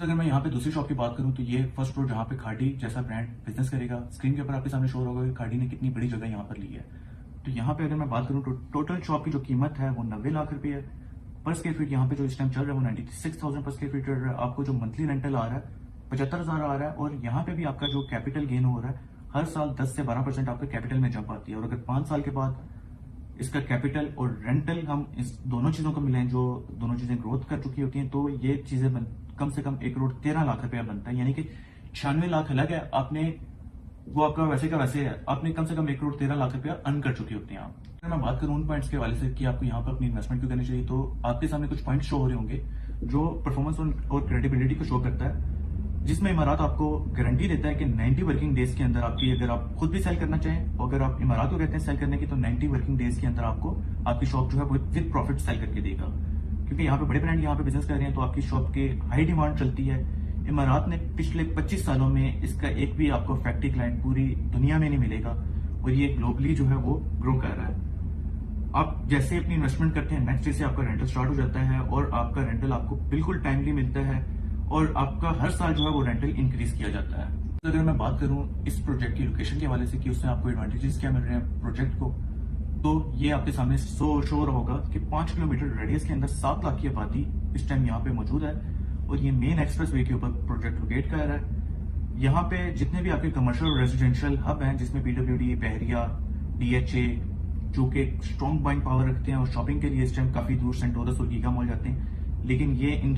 अगर मैं यहाँ पे दूसरी शॉप की बात करूँ तो ये फर्स्ट फ्लोर जहाँ पे खाड़ी जैसा ब्रांड बिजनेस करेगा, स्क्रीन के ऊपर आपके सामने शो होगा कि खाड़ी ने कितनी बड़ी जगह यहाँ पर ली है। तो यहाँ पे अगर मैं बात करूँ तो टोटल शॉप की जो कीमत है वो 90 लाख रुपए है। पर स्क्वायर फीट यहाँ पे जो इस टाइम चल रहा है वो 96,000 पर स्क्वायर फीट चल रहा है। आपको जो मंथली रेंटल आ रहा है 75,000 आ रहा है। और यहाँ पे भी आपका जो कैपिटल गेन हो रहा है, हर साल 10 से 12% आपका कैपिटल में जंप आती है। और अगर 5 साल के बाद इसका कैपिटल और रेंटल हम इस दोनों चीजों को मिलाएं, जो दोनों चीजें ग्रोथ कर चुकी होती हैं, तो ये चीजें कम से कम 1,13,00,000 रुपया बनता है। यानी कि 96 लाख अलग है, आपने वो आपका वैसे का वैसे है, आपने कम से कम 1,13,00,000 रुपया अर्न कर चुके होते हैं आप। अगर मैं बात करूं उन पॉइंट्स के हवाले से कि आपको यहाँ पर अपनी इन्वेस्टमेंट क्यों करनी चाहिए, तो आपके सामने कुछ पॉइंट्स शो हो रहे होंगे जो परफॉर्मेंस और क्रेडिबिलिटी को शो करता है, जिसमें इमारात आपको गारंटी देता है कि 90 वर्किंग डेज के अंदर आपकी, अगर आप खुद भी सेल करना चाहें और अगर आप इमारात को कहते हैं सेल करने की, तो 90 वर्किंग डेज के अंदर आपको आपकी शॉप जो है वो विद प्रॉफिट सेल करके देगा। क्योंकि यहाँ पे बड़े ब्रांड यहाँ पे बिजनेस कर रहे हैं, तो आपकी शॉप के हाई डिमांड चलती है। इमारात ने पिछले 25 सालों में इसका एक भी आपको फैक्ट्री क्लाइंट पूरी दुनिया में नहीं मिलेगा, और ये ग्लोबली जो है वो ग्रो कर रहा है। आप जैसे अपनी इन्वेस्टमेंट करते हैं, नेक्स्ट डे से आपका रेंटल स्टार्ट हो जाता है और आपका रेंटल आपको बिल्कुल टाइमली मिलता है और आपका हर साल जो है वो रेंटल इंक्रीज किया जाता है। तो अगर मैं बात करूं इस प्रोजेक्ट की लोकेशन के हवाले से कि उसमें आपको एडवांटेजेस क्या मिल रहे हैं प्रोजेक्ट को, तो ये आपके सामने शोर होगा कि 5 किलोमीटर रेडियस के अंदर 7 लाख की आबादी इस टाइम यहाँ पे मौजूद है और ये मेन एक्सप्रेस वे के ऊपर प्रोजेक्ट लोकेट कर रहा है। यहाँ पे जितने भी आपके कमर्शियल और रेजिडेंशियल हब हैं, जिसमें पीडब्ल्यूडी, बहरिया, डीएचए, जो कि स्ट्रॉन्ग बाइंग पावर रखते हैं और शॉपिंग के लिए इस टाइम काफी दूर सेंट टोरस और गीगा मॉल जाते हैं, लेकिन ये इन